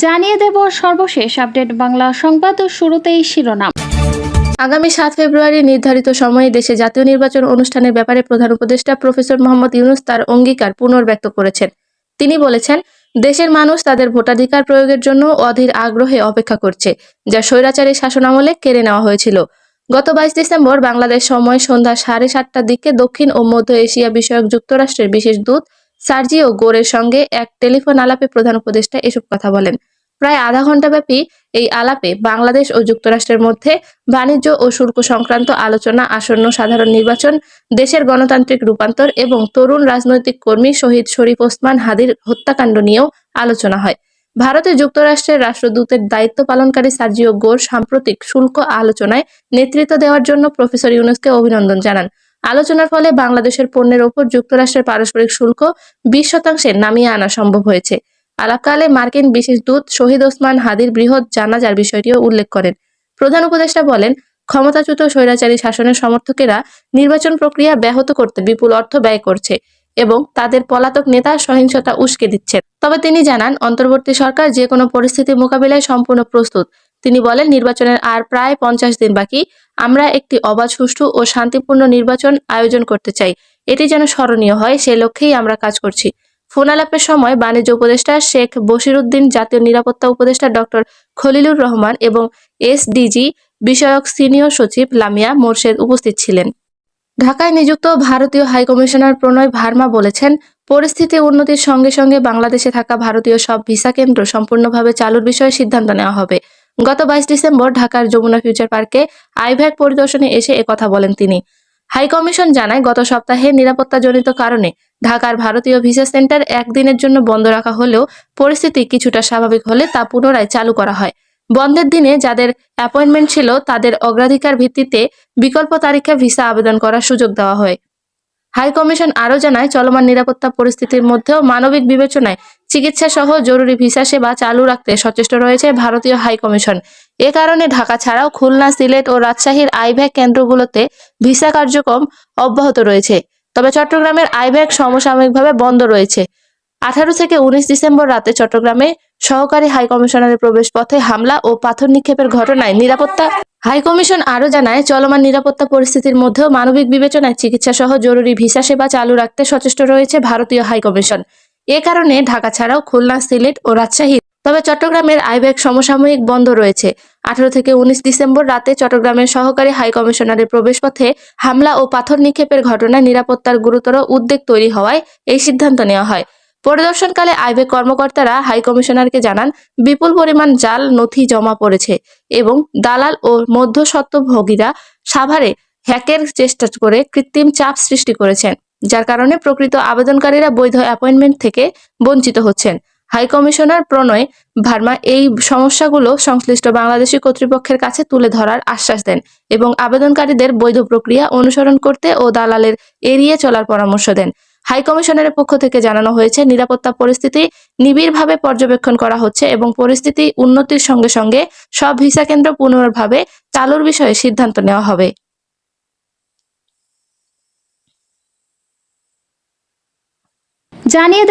জানিয়ে দেব সর্বশেষ আপডেট বাংলা সংবাদ ও শুরুতেই শিরোনাম। আগামী 7 ফেব্রুয়ারি নির্ধারিত সময়ে দেশে জাতীয় নির্বাচন অনুষ্ঠানের ব্যাপারে প্রধান উপদেষ্টা প্রফেসর মোহাম্মদ ইউনূস তার অঙ্গীকার পুনর্ব্যক্ত করেছেন। তিনি বলেছেন, দেশের মানুষ তাদের ভোটাধিকার প্রয়োগের জন্য অধীর আগ্রহে অপেক্ষা করছে, যা স্বৈরাচারী শাসনামলে কেড়ে নেওয়া হয়েছিল। গত 22 ডিসেম্বর বাংলাদেশ সময় সন্ধ্যা 7:30টার দিকে দক্ষিণ ও মধ্য এশিয়া বিষয়ক যুক্তরাষ্ট্রের বিশেষ দূত সার্জিও গোরের সঙ্গে এক টেলিফোন আলাপে প্রধান উপদেষ্টা এসব কথা বলেন। প্রায় আধা ঘণ্টাব্যাপী এই আলাপে বাংলাদেশ ও যুক্তরাষ্ট্রের মধ্যে বাণিজ্য ও শুল্ক সংক্রান্ত আলোচনা, আসন্ন সাধারণ নির্বাচন, দেশের গণতান্ত্রিক রূপান্তর এবং তরুণ রাজনৈতিক কর্মী শহীদ শরীফ ওসমান হাদির হত্যাকাণ্ড নিয়েও আলোচনা হয়। ভারতে যুক্তরাষ্ট্রের রাষ্ট্রদূতের দায়িত্ব পালনকারী সার্জিও গোর সাম্প্রতিক শুল্ক আলোচনায় নেতৃত্ব দেওয়ার জন্য প্রফেসর ইউনূসকে অভিনন্দন জানান। আলোচনার ফলে বাংলাদেশের পণ্যের ওপর যুক্তরাষ্ট্রের পারস্পরিক শুল্ক 20% নামিয়ে আনা সম্ভব হয়েছে। আলাপকালে মার্কিন বিশেষ দূত শহীদ ওসমান হাদির বৃহৎ জানাজার বিষয়টিও উল্লেখ করেন। প্রধান উপদেষ্টা বলেন, ক্ষমতাচ্যুত স্বৈরাচারী শাসনের সমর্থকেরা নির্বাচন প্রক্রিয়া ব্যাহত করতে বিপুল অর্থ ব্যয় করছে এবং তাদের পলাতক নেতা সহিংসতা উস্কে দিচ্ছেন। তবে তিনি জানান, অন্তর্বর্তী সরকার যে কোনো পরিস্থিতি মোকাবিলায় সম্পূর্ণ প্রস্তুত। তিনি বলেন, নির্বাচনের আর প্রায় 50 দিন বাকি। আমরা একটি অবাধ, সুষ্ঠু ও শান্তিপূর্ণ নির্বাচন আয়োজন করতে চাই। এটি যেন স্মরণীয় হয়, সে লক্ষ্যেই আমরা কাজ করছি। ফোন আলাপের সময় বাণিজ্য উপদেষ্টা শেখ বশিরউদ্দিন, জাতীয় নিরাপত্তা উপদেষ্টা ডক্টর খলিলুর রহমান এবং এসডিজি বিষয়ক সিনিয়র সচিব লামিয়া মোরশেদ উপস্থিত ছিলেন। ঢাকায় নিযুক্ত ভারতীয় হাইকমিশনার প্রণয় ভার্মা বলেছেন, পরিস্থিতি উন্নতির সঙ্গে সঙ্গে বাংলাদেশে থাকা ভারতীয় সব ভিসা কেন্দ্র সম্পূর্ণভাবে চালুর বিষয়ে সিদ্ধান্ত নেওয়া হবে। গত 22 ডিসেম্বর ঢাকার যমুনা ফিউচার পার্কে আইভ্যাক পরিদর্শনে এসে একথা বলেন তিনি। হাইকমিশন জানায়, গত সপ্তাহে নিরাপত্তাজনিত কারণে ঢাকার ভারতীয় ভিসা সেন্টার একদিনের জন্য বন্ধ রাখা হলেও পরিস্থিতি কিছুটা স্বাভাবিক হলে তা পুনরায় চালু করা হয়। বন্ধের দিনে যাদের অ্যাপয়েন্টমেন্ট ছিল তাদের অগ্রাধিকার ভিত্তিতে বিকল্প তারিখে ভিসা আবেদন করার সুযোগ দেওয়া হয়। হাইকমিশন আরও জানায়, চলমান নিরাপত্তা পরিস্থিতির মধ্যেও মানবিক বিবেচনায় চিকিৎসা সহ জরুরি ভিসা সেবা চালু রাখতে সচেষ্ট রয়েছে ভারতীয় হাইকমিশন। এ কারণে ঢাকা ছাড়াও খুলনা, সিলেট ও রাজশাহীর আইভ্যাক কেন্দ্রগুলোতে ভিসা কার্যক্রম অব্যাহত রয়েছে। তবে চট্টগ্রামের আইভ্যাক সমসাময়িকভাবে বন্ধ রয়েছে। 18 থেকে 19 ডিসেম্বর রাতে চট্টগ্রামে সহকারী হাইকমিশনারের প্রবেশপথে হামলা ও পাথর নিক্ষেপের ঘটনায় নিরাপত্তা হাইকমিশন আরও জানায়, চলমান নিরাপত্তা পরিস্থিতির মধ্যেও মানবিক বিবেচনায় চিকিৎসা সহ জরুরি ভিসা সেবা চালু রাখতে সচেষ্ট রয়েছে ভারতীয় হাইকমিশন। এ কারণে ঢাকা ছাড়াও খুলনা, সিলেট ও রাজশাহী, তবে চট্টগ্রামের আইভ্যাক সমসাময়িক বন্ধ রয়েছে। 18 থেকে 19 ডিসেম্বর রাতে চট্টগ্রামের সহকারী হাইকমিশনারের প্রবেশপথে হামলা ও পাথর নিক্ষেপের ঘটনায় নিরাপত্তার গুরুতর উদ্বেগ তৈরি হওয়ায় এই সিদ্ধান্ত নেওয়া হয়। পরিদর্শনকালে আইভ্যাক কর্মকর্তারা হাইকমিশনারকে জানান, বিপুল পরিমাণ জাল নথি জমা পড়েছে এবং দালাল ও মধ্যস্বত্বভোগীরা সাভারে হ্যাকের চেষ্টা করে কৃত্রিম চাপ সৃষ্টি করেছেন, যার কারণে প্রকৃত আবেদনকারীরা বৈধ অ্যাপয়েন্টমেন্ট থেকে বঞ্চিত হচ্ছেন। হাইকমিশনার প্রণয় ভার্মা এই সমস্যাগুলো সংশ্লিষ্ট বাংলাদেশি কর্তৃপক্ষের কাছে তুলে ধরার আশ্বাস দেন এবং আবেদনকারীদের বৈধ প্রক্রিয়া অনুসরণ করতে ও দালালের এড়িয়ে চলার পরামর্শ দেন। হাইকমিশনারের পক্ষ থেকে জানানো হয়েছে, নিরাপত্তা পরিস্থিতি নিবিড়ভাবে পর্যবেক্ষণ করা হচ্ছে এবং পরিস্থিতি উন্নতির সঙ্গে সঙ্গে সব ভিসা কেন্দ্র পুনর্ভাবে চালুর বিষয়ে সিদ্ধান্ত নেওয়া হবে। জানিয়ে দেব